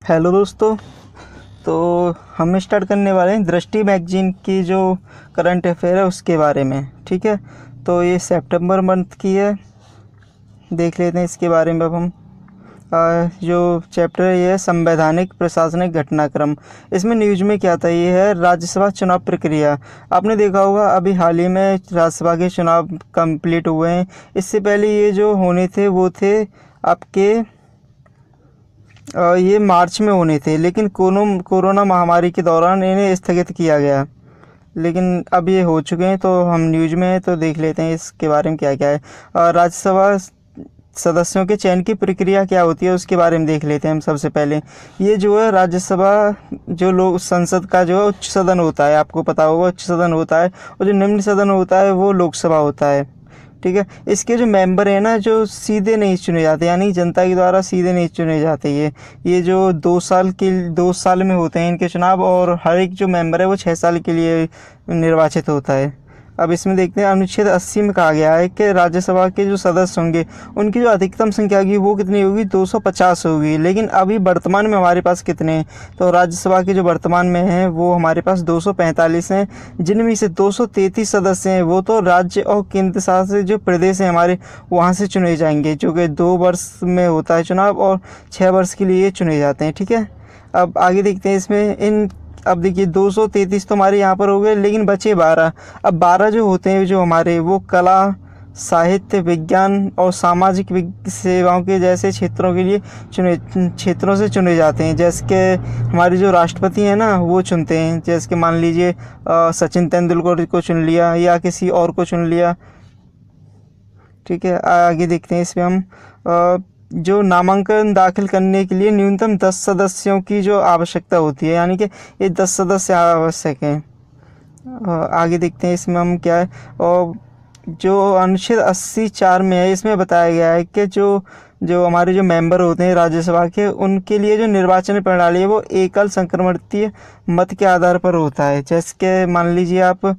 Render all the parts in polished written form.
Hello दोस्तों। तो हम स्टार्ट करने वाले हैं दृष्टि मैगजीन की जो करंट अफेयर है उसके बारे में। ठीक है, तो ये सितंबर मंथ की है। देख लेते हैं इसके बारे में अब हम। जो चैप्टर है ये है संवैधानिक प्रशासनिक घटनाक्रम। इसमें न्यूज में क्या था, ये है राज्यसभा चुनाव प्रक्रिया। आपने देखा होगा अभी हाल ही में राज्यसभा के चुनाव कंप्लीट हुए हैं। इससे पहले ये जो होने थे वो थे आपके ये मार्च में होने थे, लेकिन कोरोना महामारी के दौरान इन्हें स्थगित किया गया। लेकिन अब ये हो चुके हैं, तो हम न्यूज़ में हैं तो देख लेते हैं इसके बारे में क्या क्या है। राज्यसभा सदस्यों के चयन की प्रक्रिया क्या होती है उसके बारे में देख लेते हैं हम। सबसे पहले ये जो है राज्यसभा, जो लोग संसद का जो उच्च सदन होता है, आपको पता होगा उच्च सदन होता है, और जो निम्न सदन होता है वो लोकसभा होता है। ठीक है, इसके जो मेंबर हैं ना, जो सीधे नहीं चुने जाते, यानी जनता के द्वारा सीधे नहीं चुने जाते। ये जो 2 साल में होते हैं इनके चुनाव, और हर एक जो मेंबर है वो 6 साल के लिए निर्वाचित होता है। अब इसमें देखते हैं अनुच्छेद 80 में कहा गया है कि राज्यसभा के जो सदस्य होंगे उनकी जो अधिकतम संख्या होगी वो कितनी होगी, 250 होगी। लेकिन अभी वर्तमान में हमारे पास कितने हैं, तो राज्यसभा के जो वर्तमान में हैं वो हमारे पास 245 हैं, जिनमें से 233 सदस्य हैं वो तो राज्य और केंद्र शासित जो प्रदेश हैं हमारे, वहाँ से चुने जाएंगे, जो कि 2 वर्ष में होता है चुनाव और 6 वर्ष के लिए चुने जाते हैं। ठीक है, अब आगे देखते हैं इसमें अब देखिए 233 तो हमारे यहाँ पर हो गए, लेकिन बचे 12। अब 12 जो होते हैं जो हमारे, वो कला, साहित्य, विज्ञान और सामाजिक सेवाओं के जैसे क्षेत्रों के लिए क्षेत्रों से चुने जाते हैं। जैसे कि हमारे जो राष्ट्रपति हैं ना वो चुनते हैं, जैसे कि मान लीजिए सचिन तेंदुलकर को चुन लिया या किसी और को चुन लिया। ठीक है, आगे देखते हैं इसमें हम जो नामांकन दाखिल करने के लिए न्यूनतम 10 सदस्यों की जो आवश्यकता होती है, यानी कि ये 10 सदस्य आवश्यक हैं। आगे देखते हैं इसमें हम क्या है। और जो अनुच्छेद 80(4) में है, इसमें बताया गया है कि जो जो हमारे जो मेंबर होते हैं राज्यसभा के, उनके लिए जो निर्वाचन प्रणाली है वो एकल संक्रमणीय मत के आधार पर होता है। जैसे कि मान लीजिए आप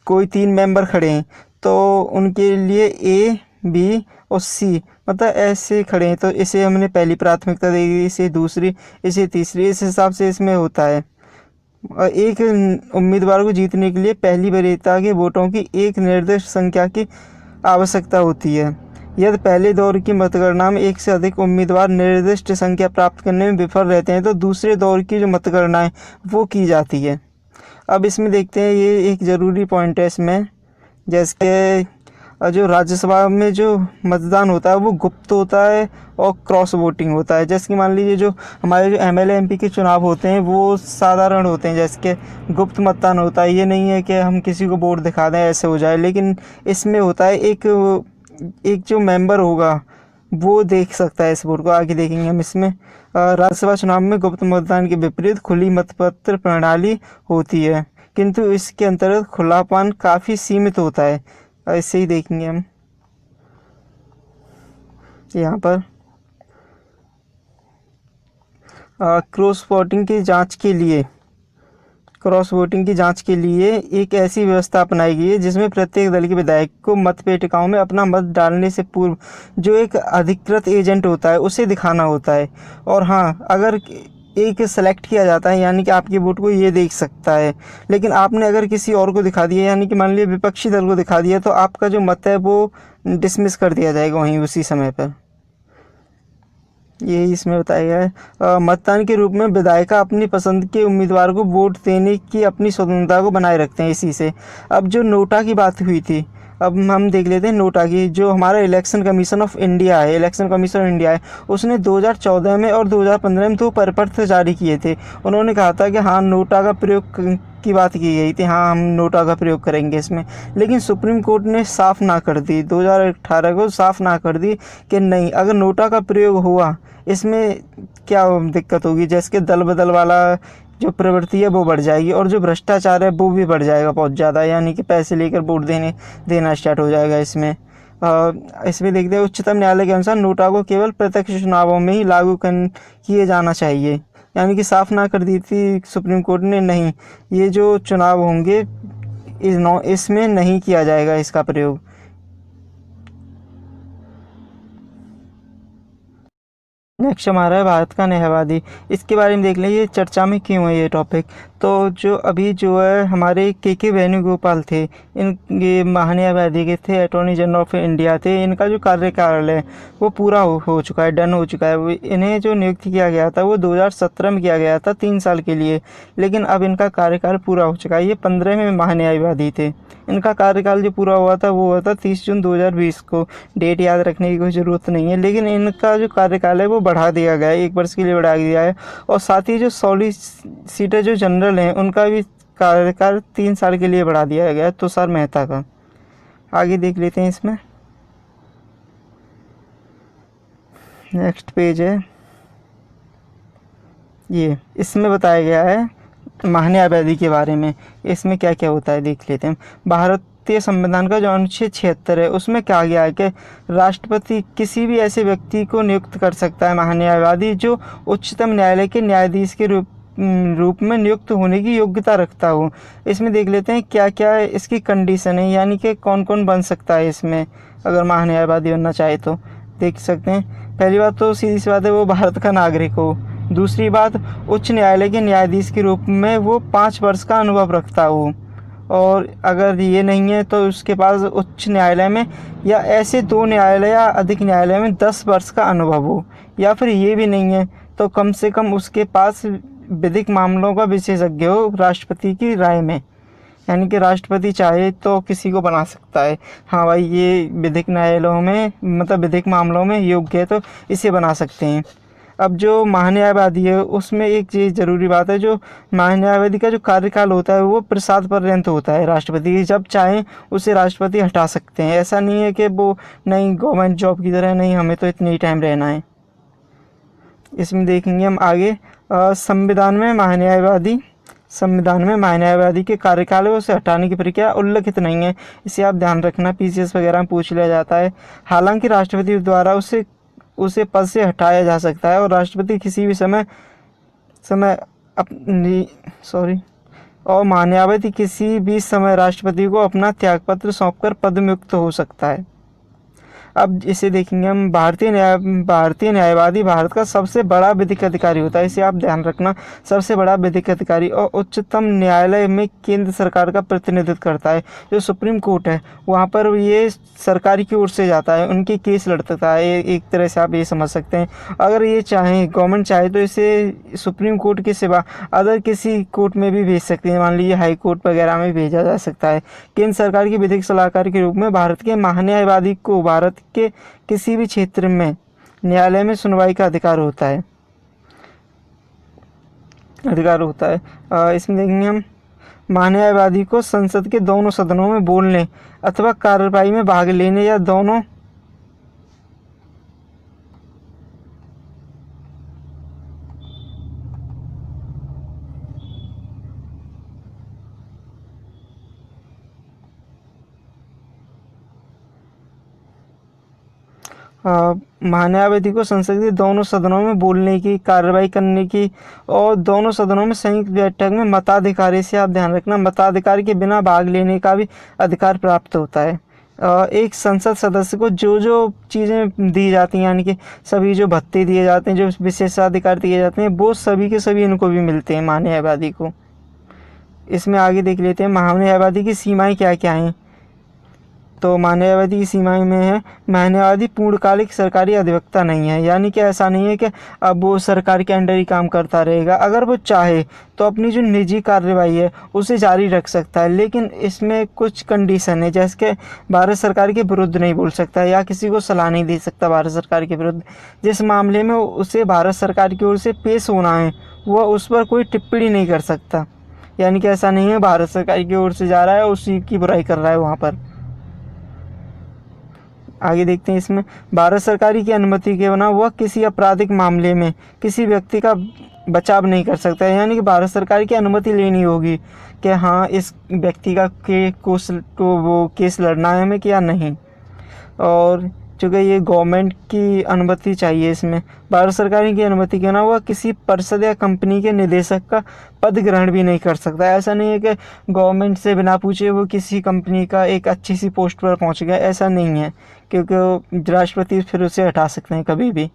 कोई 3 मेंबर खड़े हैं, तो उनके लिए ए, बी और सी, मतलब ऐसे खड़े हैं, तो इसे हमने पहली प्राथमिकता दे दी, इसे दूसरी, इसे तीसरी, इस हिसाब से इसमें होता है। और एक उम्मीदवार को जीतने के लिए पहली वरीयता के वोटों की एक निर्दिष्ट संख्या की आवश्यकता होती है। यदि पहले दौर की मतगणना में एक से अधिक उम्मीदवार निर्दिष्ट संख्या प्राप्त करने में विफल रहते हैं, तो दूसरे दौर की जो मतगणना है वो की जाती है। अब इसमें देखते हैं, ये एक ज़रूरी पॉइंट है इसमें, जैसे कि जो राज्यसभा में जो मतदान होता है वो गुप्त होता है और क्रॉस वोटिंग होता है। जैसे कि मान लीजिए जो हमारे जो एमएलए एमपी के चुनाव होते हैं वो साधारण होते हैं, जैसे कि गुप्त मतदान होता है। ये नहीं है कि हम किसी को वोट दिखा दें ऐसे हो जाए, लेकिन इसमें होता है एक एक जो मेंबर होगा वो देख सकता है इस वोट को। आगे देखेंगे हम इसमें। राज्यसभा चुनाव में गुप्त मतदान के विपरीत खुली मतपत्र प्रणाली होती है, किंतु इसके अंतर्गत खुलापन काफ़ी सीमित होता है। ऐसे ही देखेंगे हम यहाँ पर। क्रॉस वोटिंग की जांच के लिए एक ऐसी व्यवस्था अपनाई गई है जिसमें प्रत्येक दल के विधायक को मत पेटिकाओं में अपना मत डालने से पूर्व जो एक अधिकृत एजेंट होता है उसे दिखाना होता है। और हाँ, अगर एक सेलेक्ट किया जाता है, यानी कि आपके वोट को ये देख सकता है, लेकिन आपने अगर किसी और को दिखा दिया, यानी कि मान लीजिए विपक्षी दल को दिखा दिया, तो आपका जो मत है वो डिसमिस कर दिया जाएगा वहीं उसी समय पर। यही इसमें बताया गया है। मतदान के रूप में विधायिका अपनी पसंद के उम्मीदवार को वोट देने की अपनी स्वतंत्रता को बनाए रखते हैं इसी से। अब जो नोटा की बात हुई थी, अब हम देख लेते हैं नोटा की। जो हमारा इलेक्शन कमीशन ऑफ इंडिया है, इलेक्शन कमीशन ऑफ इंडिया है, उसने 2014 में और 2015 में 2 परिपत्र जारी किए थे। उन्होंने कहा था कि हाँ, नोटा का प्रयोग की बात की गई थी, हाँ हम नोटा का प्रयोग करेंगे इसमें। लेकिन सुप्रीम कोर्ट ने साफ ना कर दी, 2018 को साफ ना कर दी कि नहीं, अगर नोटा का प्रयोग हुआ इसमें क्या दिक्कत होगी, जैसे कि दल बदल वाला जो प्रवृत्ति है वो बढ़ जाएगी, और जो भ्रष्टाचार है वो भी बढ़ जाएगा बहुत ज़्यादा, यानी कि पैसे लेकर वोट देना स्टार्ट हो जाएगा इसमें। इसमें देखते हैं उच्चतम न्यायालय के अनुसार नोटा को केवल प्रत्यक्ष चुनावों में ही लागू किए जाना चाहिए, यानी कि साफ ना कर दी थी सुप्रीम कोर्ट ने, नहीं ये जो चुनाव होंगे इसमें नहीं किया जाएगा इसका प्रयोग। नेक्स्ट हमारा है भारत का न्यायवादी। इसके बारे में देख लें ये चर्चा में क्यों है ये टॉपिक। तो जो अभी जो है हमारे के वेणुगोपाल थे, ये महान्यायवादी के थे, अटॉर्नी जनरल ऑफ इंडिया थे। इनका जो कार्यकाल है वो पूरा हो चुका है, डन हो चुका है। इन्हें जो नियुक्त किया गया था वो 2017 में किया गया था 3 साल के लिए, लेकिन अब इनका कार्यकाल पूरा हो चुका है। ये 15वें महान्यायवादी थे। इनका कार्यकाल जो पूरा हुआ था वो हुआ था 30 जून 2020 को। डेट याद रखने की कोई ज़रूरत नहीं है, लेकिन इनका जो कार्यकाल है वो बढ़ा दिया गया है, 1 वर्ष के लिए बढ़ा दिया है। और साथ ही जो सॉलिसिटर जो जनरल हैं उनका भी कार्यकाल 3 साल के लिए बढ़ा दिया गया है, तुषार मेहता का। आगे देख लेते हैं इसमें। नेक्स्ट पेज है ये, इसमें बताया गया है महान्यायवादी के बारे में। इसमें क्या क्या होता है देख लेते हैं। भारतीय संविधान का जो अनुच्छेद 76 है उसमें कहा गया है कि राष्ट्रपति किसी भी ऐसे व्यक्ति को नियुक्त कर सकता है महान्यायवादी जो उच्चतम न्यायालय के न्यायाधीश के रूप में नियुक्त होने की योग्यता रखता हो। इसमें देख लेते हैं क्या क्या इसकी कंडीशन है, यानी कि कौन कौन बन सकता है इसमें अगर महान्यायवादी बनना चाहे तो। देख सकते हैं, पहली बात तो सीधी सी बात है वो भारत का नागरिक हो। दूसरी बात, उच्च न्यायालय के न्यायाधीश के रूप में वो 5 वर्ष का अनुभव रखता हो, और अगर ये नहीं है तो उसके पास उच्च न्यायालय में या ऐसे 2 न्यायालय या अधिक न्यायालय में 10 वर्ष का अनुभव हो, या फिर ये भी नहीं है तो कम से कम उसके पास विधिक मामलों का विशेषज्ञ हो राष्ट्रपति की राय में। यानी कि राष्ट्रपति चाहे तो किसी को बना सकता है, हाँ भाई ये विधिक न्यायालयों में मतलब विधिक मामलों में योग्य है तो इसे बना सकते हैं। अब जो महान्यायवादी है उसमें एक चीज़ ज़रूरी बात है, जो महान्यायवादी का जो कार्यकाल होता है वो प्रसाद पर्यंत होता है। राष्ट्रपति जब चाहें उसे राष्ट्रपति हटा सकते हैं। ऐसा नहीं है कि वो नहीं गवर्नमेंट जॉब की तरह नहीं हमें तो इतनी टाइम रहना है। इसमें देखेंगे हम आगे संविधान में महान्यायवादी के कार्यकाल है उसे हटाने की प्रक्रिया उल्लिखित नहीं है। इसे आप ध्यान रखना, पीसीएस वगैरह में पूछ लिया जाता है। हालांकि राष्ट्रपति द्वारा उसे पद से हटाया जा सकता है, और राष्ट्रपति किसी भी और महान्यायवादी किसी भी समय राष्ट्रपति को अपना त्यागपत्र सौंपकर पद मुक्त हो सकता है। अब इसे देखेंगे हम। भारतीय न्यायवादी भारत का सबसे बड़ा विधिक अधिकारी होता है, इसे आप ध्यान रखना, सबसे बड़ा विधिक अधिकारी, और उच्चतम न्यायालय में केंद्र सरकार का प्रतिनिधित्व करता है। जो सुप्रीम कोर्ट है वहाँ पर ये सरकार की ओर से जाता है, उनके केस लड़ता है। एक तरह से आप ये समझ सकते हैं। अगर ये चाहें, गवर्नमेंट चाहे तो इसे सुप्रीम कोर्ट के सिवा अदर किसी कोर्ट में भी भेज सकते हैं, मान लीजिए हाई कोर्ट वगैरह में भेजा जा सकता है। केंद्र सरकार के विधिक सलाहकार के रूप में भारत के महान्यायवादी को भारत के किसी भी क्षेत्र में न्यायालय में सुनवाई का अधिकार होता है। इसमें देखेंगे हम, महान्यायवादी को संसद के दोनों सदनों में बोलने अथवा कार्यवाही में भाग लेने या दोनों महान्यायवादी को संसद के दोनों सदनों में बोलने की, कार्रवाई करने की और दोनों सदनों में संयुक्त बैठक में मताधिकार से आप ध्यान रखना, मताधिकार के बिना भाग लेने का भी अधिकार प्राप्त होता है। एक संसद सदस्य को जो जो चीज़ें दी जाती हैं, यानी कि सभी जो भत्ते दिए जाते हैं, जो विशेषाधिकार दिए जाते हैं, वो सभी के सभी इनको भी मिलते हैं महान्यायवादी को। इसमें आगे देख लेते हैं महान्यायवादी की सीमाएं क्या क्या हैं। तो महान्यायवादी की सीमाएं में है, महान्यायवादी पूर्णकालिक सरकारी अधिवक्ता नहीं है, यानी कि ऐसा नहीं है कि अब वो सरकार के अंडर ही काम करता रहेगा। अगर वो चाहे तो अपनी जो निजी कार्यवाही है उसे जारी रख सकता है, लेकिन इसमें कुछ कंडीशन है, जैसे कि भारत सरकार के विरुद्ध नहीं बोल सकता या किसी को सलाह नहीं दे सकता भारत सरकार के विरुद्ध। जिस मामले में उसे भारत सरकार की ओर से पेश होना है वह उस पर कोई टिप्पणी नहीं कर सकता। यानी कि ऐसा नहीं है भारत सरकार की ओर से जा रहा है उसी की बुराई कर रहा है वहाँ पर। आगे देखते हैं इसमें, भारत सरकार की अनुमति के बिना वह किसी आपराधिक मामले में किसी व्यक्ति का बचाव नहीं कर सकता है। यानी कि भारत सरकार की अनुमति लेनी होगी कि हाँ इस व्यक्ति का वो केस लड़ना है हमें या नहीं, और चूँकि ये गवर्नमेंट की अनुमति चाहिए। इसमें भारत सरकार की अनुमति के बिना वह किसी परिषद या कंपनी के निदेशक का पद ग्रहण भी नहीं कर सकता। ऐसा नहीं है कि गवर्नमेंट से बिना पूछे वो किसी कंपनी का एक अच्छी सी पोस्ट पर पहुंच गया, ऐसा नहीं है, क्योंकि राष्ट्रपति फिर उसे हटा सकते हैं कभी भी।